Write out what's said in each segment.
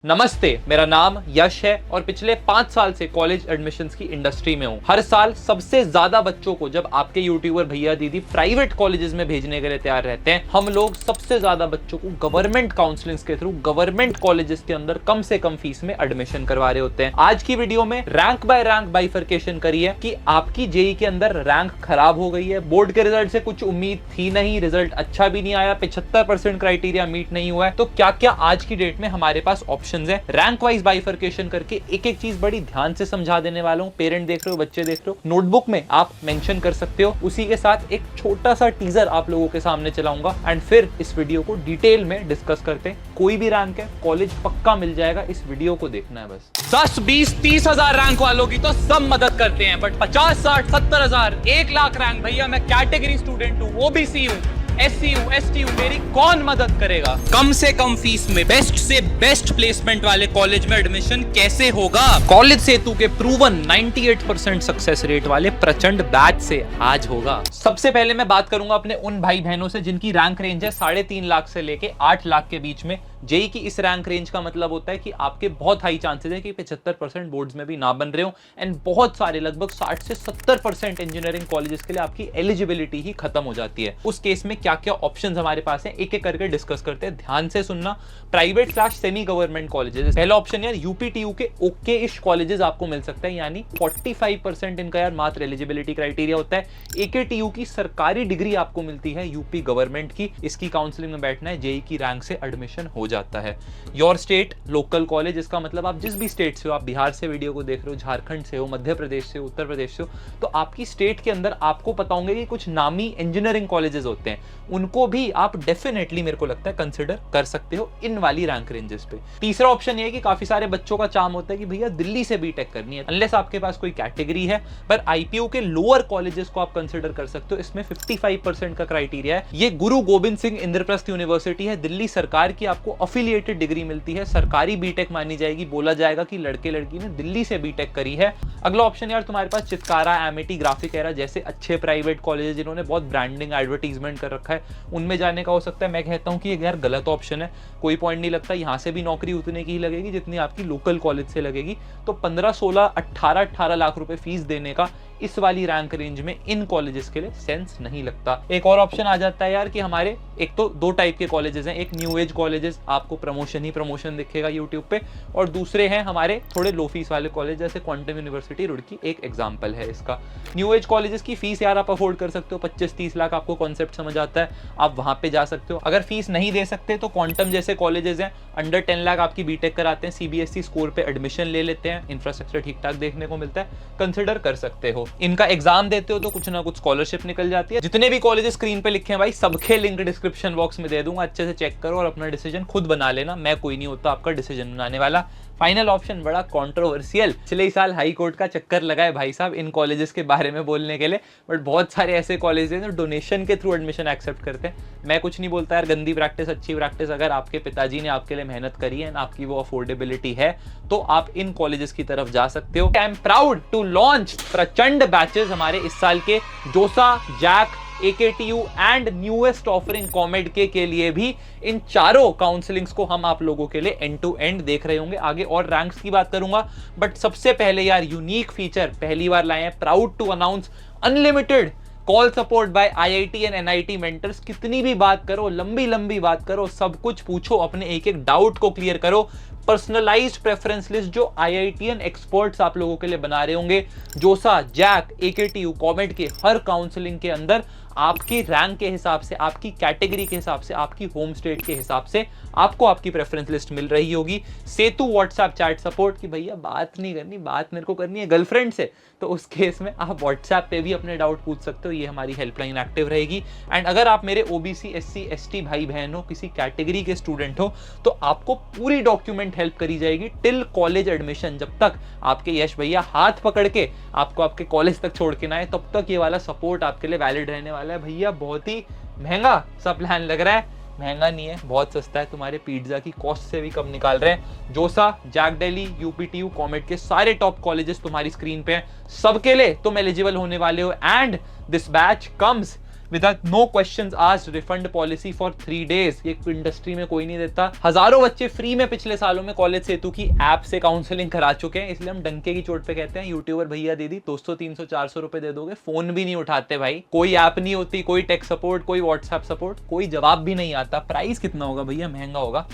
नमस्ते, मेरा नाम यश है और पिछले 5 साल से कॉलेज एडमिशन्स की इंडस्ट्री में हूँ। हर साल सबसे ज्यादा बच्चों को जब आपके यूट्यूबर भैया दीदी प्राइवेट कॉलेजेस में भेजने के लिए तैयार रहते हैं, हम लोग सबसे ज्यादा बच्चों को गवर्नमेंट काउंसलिंग के थ्रू गवर्नमेंट कॉलेजेस के अंदर कम से कम फीस में एडमिशन करवा रहे होते हैं। आज की वीडियो में रैंक बाय रैंक बाइफरकेशन करी है कि आपकी जेई के अंदर रैंक खराब हो गई है, बोर्ड के रिजल्ट से कुछ उम्मीद थी नहीं, रिजल्ट अच्छा भी नहीं आया, 75% क्राइटेरिया मीट नहीं हुआ है, तो क्या क्या आज की डेट में हमारे पास ऑप्शंस है। रैंक वाइज बाइफरकेशन करके एक एक चीज बड़ी ध्यान से समझा देने वाला हूं। पेरेंट देख रहे हो, बच्चे देख रहे हो, नोटबुक में आप मेंशन कर सकते हो। उसी के साथ एक छोटा सा टीजर आप लोगों के सामने चलाऊंगा एंड फिर इस वीडियो को डिटेल में डिस्कस करते हैं। कोई भी रैंक है, कॉलेज पक्का मिल जाएगा, इस वीडियो को देखना है बस। 10, 20, 30 हजार रैंक वालों की तो सब मदद करते हैं, बट 50, 60, 70 हजार, 1 लाख रैंक, भैया मैं कैटेगरी स्टूडेंट हूँ, ओबीसी हूँ, SC हूँ, ST हूँ, मेरी कौन मदद करेगा। कम से कम फीस में बेस्ट से बेस्ट प्लेसमेंट वाले कॉलेज में एडमिशन कैसे होगा। कॉलेज सेतु के प्रूवन 98% सक्सेस रेट वाले प्रचंड बैच से आज होगा। सबसे पहले मैं बात करूंगा अपने उन भाई बहनों से जिनकी रैंक रेंज है 3.5 लाख से लेके 8 लाख के बीच में। जेई की इस रैंक रेंज का मतलब होता है कि आपके बहुत हाई चांसेस है कि 75% बोर्ड्स में भी ना बन रहे हो एंड बहुत सारे लगभग 60 से 70% इंजीनियरिंग कॉलेजेस के लिए आपकी एलिजिबिलिटी ही खत्म हो जाती है। उस केस में क्या क्या ऑप्शंस हमारे पास हैं, एक एक करके डिस्कस करते हैं। ध्यान से सुनना। प्राइवेट / सेमी गवर्नमेंट कॉलेजेस, पहला ऑप्शन यार यूपीटीयू के ओके इश कॉलेजेस आपको मिल सकता है, यानी 45% इनका यार मात्र एलिजिबिलिटी क्राइटेरिया होता है। एकेटीयू की सरकारी डिग्री आपको मिलती है यूपी गवर्नमेंट की, इसकी काउंसलिंग में बैठना है, जेई की रैंक से एडमिशन हो जाता है। योर स्टेट लोकल कॉलेज, इसका मतलब आप जिस भी स्टेट से हो, आप बिहार से वीडियो को देख रहे हो, झारखंड से हो, मध्य प्रदेश से हो, उत्तर प्रदेश से हो, तो आपकी स्टेट के अंदर आपको पता होंगे कि कुछ नामी इंजीनियरिंग कॉलेजेस होते हैं, उनको भी आप डेफिनेटली मेरे को लगता है कंसिडर कर सकते हो इन वाली रैंक रेंजेस पे। तीसरा ऑप्शन ये है कि काफी सारे बच्चों का चाम होता है कि भैया दिल्ली से बीटेक करनी है, अनलेस आपके पास कोई कैटेगरी है, पर आईपीयू के लोअर कॉलेजेस को आप कंसिडर कर सकते हो। इसमें 55% का क्राइटेरिया है। ये गुरु गोविंद सिंह इंद्रप्रस्थ यूनिवर्सिटी है, दिल्ली सरकार की आपको अफिलिएटेड डिग्री मिलती है, सरकारी बीटेक मानी जाएगी, बोला जाएगा कि लड़के लड़की ने दिल्ली से बीटेक करी है। अगला ऑप्शन यार तुम्हारे पास चित्कारा, एमिटी, ग्राफिक एरा जैसे अच्छे प्राइवेट कॉलेज जिन्होंने बहुत ब्रांडिंग एडवर्टीजमेंट कर रखा है, उनमें जाने का हो सकता है। मैं कहता हूं कि यार गलत ऑप्शन है, कोई पॉइंट नहीं लगता, यहां से भी नौकरी उतने की ही लगेगी जितनी आपकी लोकल कॉलेज से लगेगी। तो 15, 16, 18 लाख रुपए फीस देने का इस वाली रैंक रेंज में इन कॉलेजेस के लिए सेंस नहीं लगता। एक और ऑप्शन आ जाता है यार कि हमारे एक तो 2 टाइप के कॉलेजेस हैं, एक न्यू एज कॉलेजेस, आपको प्रमोशन ही प्रमोशन दिखेगा यूट्यूब पे, और दूसरे हैं हमारे थोड़े लो फीस वाले कॉलेज जैसे क्वांटम यूनिवर्सिटी रुड़की एक एग्जांपल है इसका। न्यू एज कॉलेजेस की फीस यार आप अफोर्ड कर सकते हो, 25-30 लाख आपको कॉन्सेप्ट समझ आता है, आप वहां पे जा सकते हो। अगर फीस नहीं दे सकते तो क्वांटम जैसे कॉलेजेस हैं, अंडर 10 लाख आपकी बीटेक कराते हैं, सीबीएसई स्कोर पे एडमिशन ले लेते हैं, इंफ्रास्ट्रक्चर ठीक ठाक देखने को मिलता है, कंसिडर कर सकते हो। इनका एग्जाम देते हो तो कुछ ना कुछ स्कॉलरशिप निकल जाती है। जितने भी कॉलेजेस स्क्रीन पे लिखे हैं भाई, सबके लिंक डिस्क्रिप्शन बॉक्स में दे दूंगा, अच्छे से चेक करो और अपना डिसीजन खुद बना लेना, मैं कोई नहीं होता आपका डिसीजन बनाने वाला। फाइनल ऑप्शन बड़ा कंट्रोवर्शियल, पिछले ही साल हाई कोर्ट का चक्कर लगाए भाई साहब इन कॉलेजेस के बारे में बोलने के लिए, बट बहुत सारे ऐसे कॉलेज हैं जो डोनेशन के थ्रू एडमिशन एक्सेप्ट करते हैं। मैं कुछ नहीं बोलता यार, गंदी प्रैक्टिस अच्छी प्रैक्टिस, अगर आपके पिताजी ने आपके लिए मेहनत करी है, आपकी वो अफोर्डेबिलिटी है, तो आप इन कॉलेजेस की तरफ जा सकते हो। I am proud to launch Prachand batches हमारे इस साल के JoSAA, JAC, AKTU and newest offering COMEDK के लिए भी। इन चारों काउंसलिंग्स को हम आप लोगों के लिए एंड टू एंड देख रहे होंगे। आगे और रैंक्स की बात करूंगा, बट सबसे पहले यार यूनिक फीचर पहली बार लाए हैं, proud to announce unlimited call support by IIT and NIT mentors. कितनी भी बात करो, लंबी लंबी बात करो, सब कुछ पूछो, अपने एक एक डाउट को क्लियर करो। पर्सनलाइज्ड प्रेफरेंस लिस्ट जो आईआईटीएन एक्सपर्ट्स आप लोगों के लिए बना रहे होंगे, जोसा, जैक, एकेटीयू, कॉमेड के हर काउंसलिंग के अंदर आपकी रैंक के हिसाब से, आपकी कैटेगरी के हिसाब से, आपकी होम स्टेट के हिसाब से आपको आपकी प्रेफरेंस लिस्ट मिल रही होगी। सेतु व्हाट्सएप चैट सपोर्ट, कि भैया बात नहीं करनी, बात मेरे को करनी है गर्लफ्रेंड से, तो उस केस में आप व्हाट्सएप पे भी अपने डाउट पूछ सकते हो, ये हमारी हेल्पलाइन एक्टिव रहेगी। एंड अगर आप मेरे ओबीसी, एससी, एसटी भाई बहन हो, किसी कैटेगरी के स्टूडेंट हो, तो आपको पूरी डॉक्यूमेंट हेल्प करी जाएगी टिल कॉलेज एडमिशन। जब तक आपके यश भैया हाथ पकड़ के आपको आपके कॉलेज तक छोड़ के ना आए, तब तक ये वाला सपोर्ट आपके लिए वैलिड रहने वाला है। भैया बहुत ही महंगा सा प्लान लग रहा है, महंगा नहीं है, बहुत सस्ता है, तुम्हारे पिज्जा की कॉस्ट से भी कम निकाल रहे हैं। जोसा, जैक दिल्ली, यूपीटीयू, कॉमेड के सारे टॉप कॉलेजेस तुम्हारी स्क्रीन पे हैं, सबके लिए तुम एलिजिबल होने वाले हो। And this batch comes without no questions asked, refund policy for 3 days। ये इंडस्ट्री में कोई नहीं देता। हजारों बच्चे फ्री में पिछले सालों में कॉलेज सेतु की ऐप से काउंसलिंग करा चुके हैं, इसलिए हम डंके की चोट पे कहते हैं यूट्यूबर भैया दीदी 200 300 400 रुपए दे दोगे, फोन भी नहीं उठाते भाई, कोई ऐप नहीं होती, कोई टेक सपोर्ट, कोई व्हाट्सएप सपोर्ट, कोई जवाब भी नहीं आता। प्राइस कितना होगा भैया? महंगा होगा।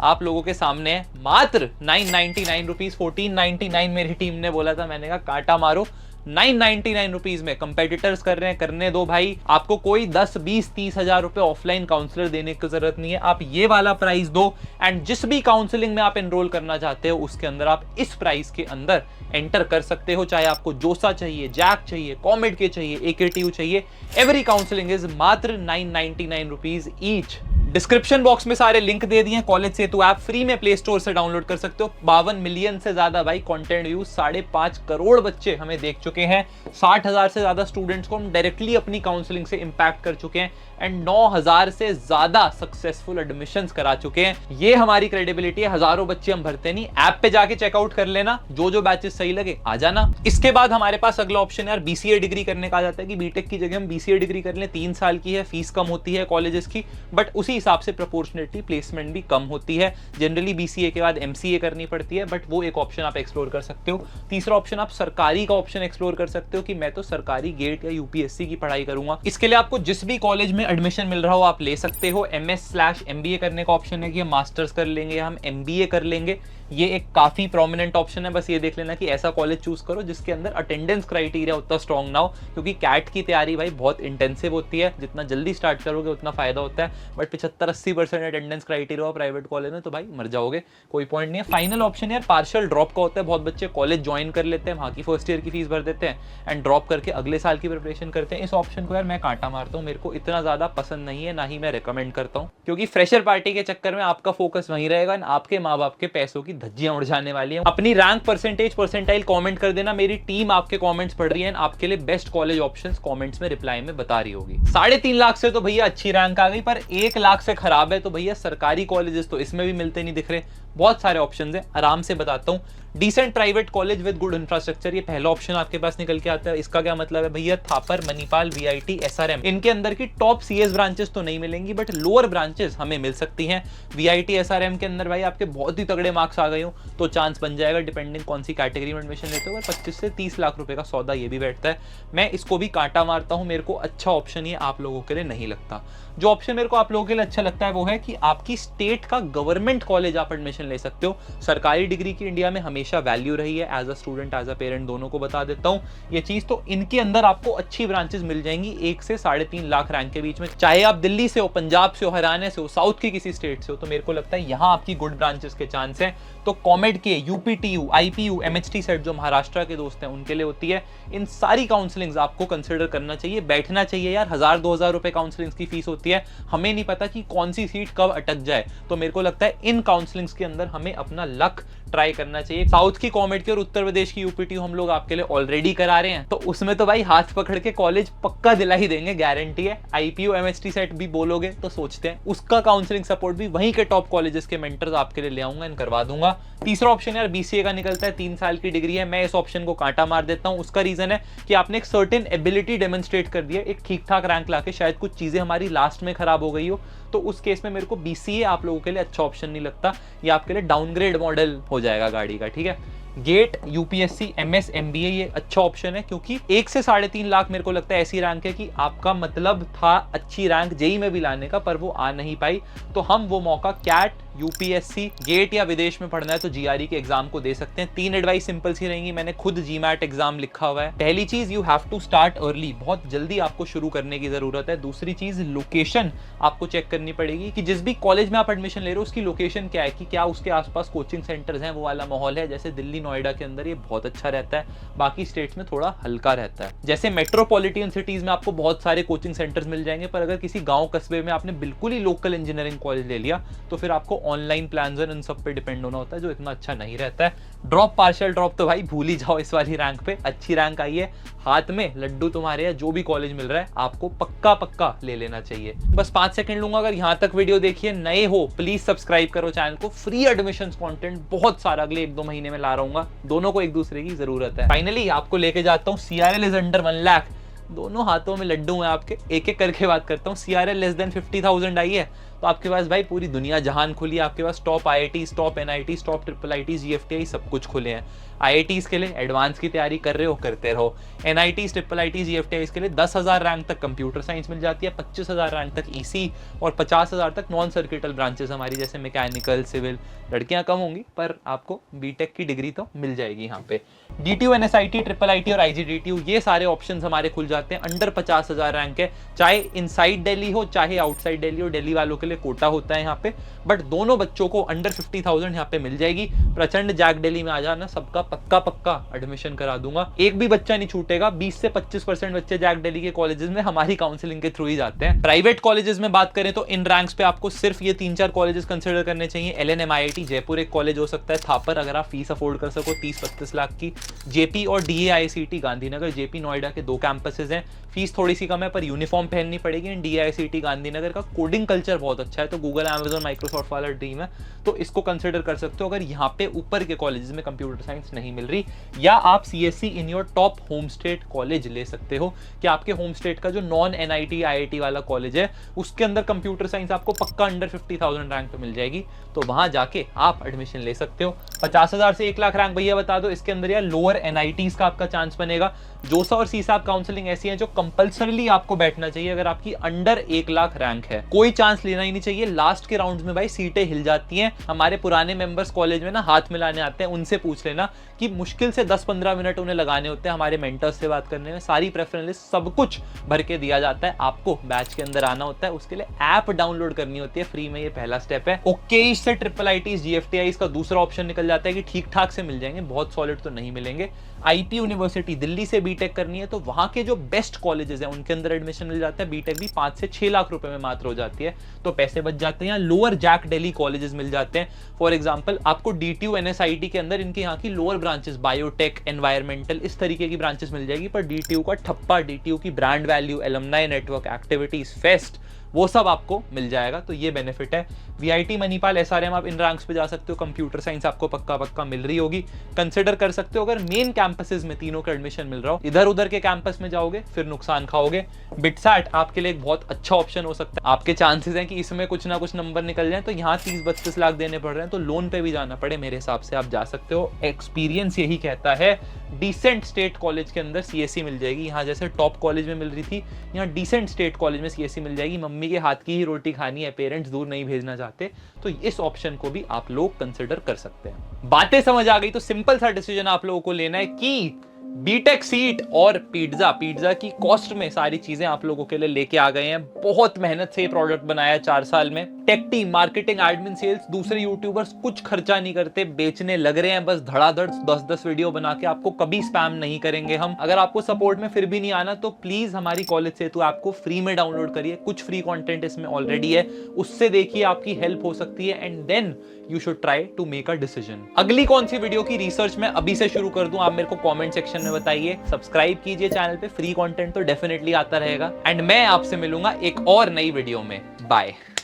आप लोगों के सामने है मात्र 999 रुपीज, 1499 मेरी टीम ने बोला था, मैंने कहा काटा मारो। 999 रुपीज में कंपेटिटर्स कर रहे हैं, करने दो भाई। आपको कोई 10 20 30 हजार रुपए ऑफलाइन काउंसलर देने की जरूरत नहीं है, आप ये वाला प्राइस दो एंड जिस भी काउंसलिंग में आप एनरोल करना चाहते हो उसके अंदर आप इस प्राइस के अंदर एंटर कर सकते हो। चाहे आपको जोसा चाहिए, जैक चाहिए, कॉमेड के चाहिए, AKTU चाहिए, एवरी काउंसलिंग इज मात्र 999 रुपीज ईच। डिस्क्रिप्शन बॉक्स में सारे लिंक दे दिए। कॉलेज सेतु ऐप फ्री में प्ले स्टोर से डाउनलोड कर सकते हो। 52 मिलियन से ज्यादा भाई कंटेंट व्यूज, 5.5 करोड़ बच्चे हमें देख चुके हैं, 60,000 से ज्यादा स्टूडेंट्स को हम डायरेक्टली अपनी काउंसलिंग से इंपैक्ट कर चुके हैं एंड 9,000 से ज्यादा सक्सेसफुल एडमिशंस करा चुके हैं। ये हमारी क्रेडिबिलिटी है। हजारों बच्चे हम भरते नहीं, ऐप पे जाके चेकआउट कर लेना, जो बैचेस सही लगे आ जाना। इसके बाद हमारे पास अगला ऑप्शन यार BCA डिग्री करने का आ जाता है कि बीटेक की जगह हम BCA डिग्री कर लें। 3 साल की है, फीस कम होती है कॉलेजेस की, बट उसी हिसाब से प्रोपोर्शनेटली प्लेसमेंट भी कम होती है। जनरली BCA के बाद MCA करनी पड़ती है, बट वो एक ऑप्शन आप एक्सप्लोर कर सकते हो। तीसरा ऑप्शन आप सरकारी का ऑप्शन एक्सप्लोर कर सकते हो कि मैं तो सरकारी गेट या UPSC की पढ़ाई करूंगा। इसके लिए आपको जिस भी कॉलेज में एडमिशन मिल रहा हो आप ले सकते हो। MS/MBA करने का ऑप्शन है कि हम मास्टर्स कर लेंगे या हम MBA कर लेंगे, ये एक काफी प्रोमिनेंट ऑप्शन है। बस ये देख लेना कि ऐसा कॉलेज चूज करो जिसके अंदर अटेंडेंस क्राइटेरिया उतना स्ट्रॉन्ग ना हो, क्योंकि कैट की तैयारी भाई बहुत इंटेंसिव होती है, जितना जल्दी स्टार्ट करोगे उतना फायदा होता है। बट 75-80% अटेंडेंस क्राइटेरिया हो प्राइवेट कॉलेज में तो भाई मर जाओगे, कोई पॉइंट नहीं है। फाइनल ऑप्शन यार पार्शियल ड्रॉप का होता है। बहुत बच्चे कॉलेज ज्वाइन कर लेते हैं, वहाँ की फर्स्ट ईयर की फीस भर देते हैं एंड ड्रॉप करके अगले साल की प्रिपरेशन करते हैं। इस ऑप्शन को यार मैं कांटा मारता हूँ, मेरे को इतना ज्यादा पसंद नहीं है, ना ही मैं रिकमेंड करता हूँ, क्योंकि फ्रेशर पार्टी के चक्कर में आपका फोकस वहीं रहेगा, आपके माँ बाप के पैसों की धज्जियां उड़ जाने वाली है। अपनी रैंक परसेंटाइल कमेंट कर देना, मेरी टीम आपके कमेंट्स पढ़ रही है, आपके लिए बेस्ट कॉलेज ऑप्शंस कमेंट्स में रिप्लाई में बता रही होगी। 3.5 लाख से तो भैया अच्छी रैंक आ गई, पर 1 लाख से खराब है तो भैया सरकारी कॉलेजेस तो इसमें भी मिलते नहीं दिख रहे। बहुत सारे ऑप्शंस हैं, आराम से बताता हूँ। Decent private college with good infrastructure, ये पहला ऑप्शन आपके पास निकल के आता है। इसका क्या मतलब है भैया? थापर, मणिपाल, VIT, SRM, इनके अंदर की टॉप CS ब्रांचेस तो नहीं मिलेंगी, बट लोअर ब्रांचेस हमें मिल सकती हैं। VIT, SRM के अंदर भाई आपके बहुत ही तगड़े मार्क्स आ गए हो तो चांस बन जाएगा, डिपेंडिंग कौन सी कैटेगरी में एडमिशन लेते हो। 25 से 30 लाख रुपए का सौदा ये भी बैठता है। मैं इसको भी कांटा मारता हूँ, मेरे को अच्छा ऑप्शन ये आप लोगों के लिए नहीं लगता। जो ऑप्शन मेरे को आप लोगों के लिए अच्छा लगता है वो है कि आपकी स्टेट का गवर्नमेंट कॉलेज आप एडमिशन ले सकते हो। सरकारी डिग्री की इंडिया में हमेशा वैल्यू रही है, as a student as a parent दोनों को बता देता हूं ये चीज। तो इनके अंदर आपको अच्छी ब्रांचेस मिल जाएंगी 1 से 3.5 लाख रैंक के बीच में। चाहे आप दिल्ली से हो, पंजाब से हो, हरियाणा से हो, साउथ की किसी स्टेट से हो, तो मेरे को लगता है यहाँ आपकी गुड ब्रांचेस के चांस हैं। तो कॉमेड के, UPTU, IPU, MHT सेट जो महाराष्ट्र के दोस्त हैं उनके लिए होती है। इन सारी काउंसलिंग्स आपको कंसिडर करना चाहिए, बैठना चाहिए यार। 1000-2000 रुपए काउंसलिंग्स की फीस होती है, हमें नहीं पता कि कौन सी सीट कब अटक जाए। तो मेरे को लगता है इन काउंसलिंग्स के अंदर हमें अपना लक ट्राई करना चाहिए। साउथ की कॉमेड की और उत्तर प्रदेश की UPTU हम लोग आपके लिए ऑलरेडी करा रहे हैं, तो उसमें तो भाई हाथ पकड़ के कॉलेज पक्का दिला ही देंगे, गारंटी है। IPU, MHT सेट भी बोलोगे तो सोचते हैं उसका काउंसलिंग सपोर्ट भी वहीं के टॉप कॉलेजेस के मेंटर्स आपके लिए ले आऊंगा एंड करवा दूंगा। तीसरा ऑप्शन यार BCA का निकलता है, 3 साल की डिग्री है। मैं इस ऑप्शन को कांटा मार देता हूं। उसका रीजन है कि आपने एक सर्टेन एबिलिटी डेमोन्स्ट्रेट कर दिया, एक ठीक ठाक रैंक लाके, शायद कुछ चीजें हमारी लास्ट में खराब हो गई हो, तो उस केस में मेरे को BCA आप लोगों के लिए अच्छा ऑप्शन नहीं लगता। ये आपके लिए डाउनग्रेड मॉडल हो जाएगा गाड़ी का, ठीक है। गेट, UPSC, MS, MBA ये अच्छा ऑप्शन है, क्योंकि 1 से 3.5 लाख मेरे को लगता है ऐसी रैंक है कि आपका मतलब था अच्छी रैंक JEE में भी लाने का, पर वो आ नहीं पाई। तो हम वो मौका कैट, UPSC, गेट या विदेश में पढ़ना है तो GRE के एग्जाम को दे सकते हैं। 3 एडवाइस सिंपल सी रहेंगी, मैंने खुद GMAT एग्जाम लिखा हुआ है। पहली चीज, you have to start early, बहुत जल्दी आपको शुरू करने की जरूरत है। दूसरी चीज, लोकेशन आपको चेक करनी पड़ेगी कि जिस भी कॉलेज में आप एडमिशन ले रहे हो उसकी लोकेशन क्या है, कि क्या उसके आसपास कोचिंग सेंटर्स हैं, वो वाला माहौल है। जैसे दिल्ली, नोएडा के अंदर ये बहुत अच्छा रहता है, बाकी स्टेट्स में थोड़ा हल्का रहता है। जैसे मेट्रोपॉलिटन सिटीज में आपको बहुत सारे कोचिंग सेंटर्स मिल जाएंगे, पर अगर किसी गांव कस्बे में आपने बिल्कुल ही लोकल इंजीनियरिंग कॉलेज ले लिया तो फिर आपको ऑनलाइन प्लान्स और इन सब पे डिपेंड होना होता है, जो इतना अच्छा नहीं रहता है। ड्रॉप, पार्शियल ड्रॉप तो भाई भूल ही जाओ इस वाली रैंक पे। अच्छी रैंक आई है, हाथ में लड्डू तुम्हारे है, जो भी कॉलेज मिल रहा है आपको पक्का पक्का ले लेना चाहिए। बस 5 सेकंड लूंगा, अगर यहां तक वीडियो देखिए, नए हो प्लीज सब्सक्राइब करो चैनल को। फ्री एडमिशंस कंटेंट बहुत सारा अगले 1-2 महीने में ला रहा हूँ, दोनों को एक दूसरे की जरूरत है। फाइनली आपको लेके जाता हूँ, CRL इज अंडर 1 लाख, दोनों हाथों में लड्डू हैं आपके, एक एक करके बात करता हूँ। CRL लेस देन 50,000 आई है तो आपके पास भाई पूरी दुनिया जहान खुली है, आपके पास top IITs, top NITs, top IIITs, GFTI सब कुछ खुले हैं। IITs के लिए एडवांस की तैयारी कर रहे हो, करते रहो। NITs, IIITs, GFTIs के लिए 10,000 रैंक तक कंप्यूटर साइंस मिल जाती है, 25,000 रैंक तक EC और 50,000 तक नॉन सर्किटल ब्रांचेस हमारी जैसे मैकेनिकल, सिविल। लड़कियां कम होंगी पर आपको बीटेक की डिग्री तो मिल जाएगी यहाँ पे। DTU, NSIT, IIIT और IGDTU ये सारे ऑप्शंस हमारे खुल जाते हैं। अंडर 50,000 रैंक है, चाहे इनसाइड दिल्ली हो चाहे आउटसाइड दिल्ली हो, दिल्ली वालों के लिए कोटा होता है यहाँ पे, बट दोनों बच्चों को अंडर 50,000 यहाँ पे मिल जाएगी। प्रचंड जैक दिल्ली में आ जाना, सबका पक्का एडमिशन करा दूंगा, एक भी बच्चा नहीं छूटेगा। 20 से 25% बच्चे जैक दिल्ली के कॉलेजेस में हमारी काउंसलिंग के थ्रू ही जाते हैं। प्राइवेट कॉलेजेस में बात करें तो इन रैंक्स पे आपको सिर्फ ये 3-4 कॉलेजेस कंसिडर करने चाहिए। LNM IIT जयपुर एक कॉलेज हो सकता है, थापर अगर आप फीस अफोर्ड कर सको 30-32 लाख की। JP और DAICT गांधीनगर, JP नोएडा के 2 कैंपसेस हैं, फीस थोड़ी सी कम है पर यूनिफॉर्म पहननी पड़ेगी। एंड DAICT गांधीनगर का कोडिंग कल्चर बहुत अच्छा है, तो गूगल, Amazon, माइक्रोसॉफ्ट वाला ड्रीम है, तो इसको कंसिडर कर सकते हो अगर यहाँ पे ऊपर के कॉलेजेस में कंप्यूटर साइंस नहीं मिल रही। या आप CSC in your top home state college ले सकते हो कि आपके होम स्टेट का जो नॉन NIT IIT वाला कॉलेज है उसके अंदर कंप्यूटर साइंस आपको पक्का अंडर 50,000 रैंक पे मिल जाएगी, तो वहां जाके आप एडमिशन ले सकते हो। 50,000 से 1 लाख रैंक भैया बता दो, इसके अंदर या लोअर NITs का आपका चांस बनेगा। जोसा और सीसाब काउंसलिंग ऐसी है जो कंपलसरीली आपको बैठना चाहिए अगर आपकी अंडर 1 लाख रैंक है, कोई चांस लेना ही नहीं चाहिए। लास्ट के राउंड्स में भाई सीटें हिल जाती हैं। हमारे पुराने मेंबर्स कॉलेज में ना हाथ मिलाने आते हैं, उनसे पूछ लेना कि मुश्किल से 10-15 मिनट उन्हें लगाने होते हैं हमारे मेंटर्स से बात करने में। सारी प्रेफरेंस लिस्ट सब कुछ भर के दिया जाता है, आपको बैच के अंदर आना होता है, उसके लिए ऐप डाउनलोड करनी होती है फ्री में, ये पहला स्टेप है। ओके से IIITs, GFTIs का दूसरा ऑप्शन निकल जाता है कि ठीक ठाक से मिल जाएंगे, बहुत सॉलिड तो नहीं मिलेंगे। IP यूनिवर्सिटी दिल्ली से बीटेक करनी है तो वहां के जो बेस्ट कॉलेजेस हैं उनके अंदर एडमिशन मिल जाता है। बीटेक भी 5 से 6 लाख रुपए में मात्र हो जाती है, तो पैसे बच जाते हैं। लोअर जैक दिल्ली कॉलेजेस मिल जाते हैं, फॉर एग्जांपल आपको DTU NSIT के अंदर इनके यहाँ की लोअर ब्रांचेस, बायोटेक, एनवायरमेंटल, इस तरीके की ब्रांचेस मिल जाएगी। पर DTU का ठप्पा, DTU की brand value, alumni network, activities, fest, वो सब आपको मिल जाएगा, तो ये बेनिफिट है। VIT, मणिपाल, SRM आप इन रैंक्स पे जा सकते हो। कंप्यूटर साइंस आपको पक्का मिल रही होगी, कंसिडर कर सकते हो। अगर मेन कैंपसेस में तीनों का एडमिशन मिल रहा हो, इधर उधर के कैंपस में जाओगे फिर नुकसान खाओगे। बिटसैट आपके लिए एक बहुत अच्छा ऑप्शन हो सकता है। आपके चांसेस हैं कि इसमें कुछ ना कुछ नंबर निकल जाए, तो यहाँ 30-32 लाख देने पड़ रहे हैं, तो लोन पे भी जाना पड़े मेरे हिसाब से आप जा सकते हो। एक्सपीरियंस यही कहता है डिसेंट स्टेट कॉलेज के अंदर CSE मिल जाएगी। यहाँ जैसे टॉप कॉलेज में मिल रही थी, यहाँ डिसेंट स्टेट कॉलेज में CSE मिल जाएगी। मम्मी के हाथ की ही रोटी खानी है, पेरेंट्स दूर नहीं भेजना चाहते, तो इस ऑप्शन को भी आप लोग कंसिडर कर सकते हैं। बातें समझ आ गई तो सिंपल सा डिसीजन आप लोगों को लेना है कि बीटेक सीट और पिज्जा की कॉस्ट में सारी चीजें आप लोगों के लिए लेके आ गए हैं। बहुत मेहनत से ये प्रोडक्ट बनाया 4 साल में। Tech team, marketing, admin, sales, दूसरे यूट्यूबर्स कुछ खर्चा नहीं करते, बेचने लग रहे हैं बस धड़ाधड़ 10-10 वीडियो बना के। आपको कभी स्पैम नहीं करेंगे हम। अगर आपको सपोर्ट में फिर भी नहीं आना तो प्लीज हमारी कॉलेज से तो आपको फ्री में डाउनलोड करिए, कुछ फ्री कंटेंट इसमें ऑलरेडी है, उससे देखिए, आपकी हेल्प हो सकती है। And then you should try to make a decision. अगली कौन सी वीडियो की रिसर्च मैं अभी से शुरू कर दूं, आप मेरे को कमेंट सेक्शन में बताइए। सब्सक्राइब कीजिए चैनल पे, फ्री कंटेंट तो डेफिनेटली आता रहेगा। एंड मैं आपसे मिलूंगा एक और नई वीडियो में। बाय।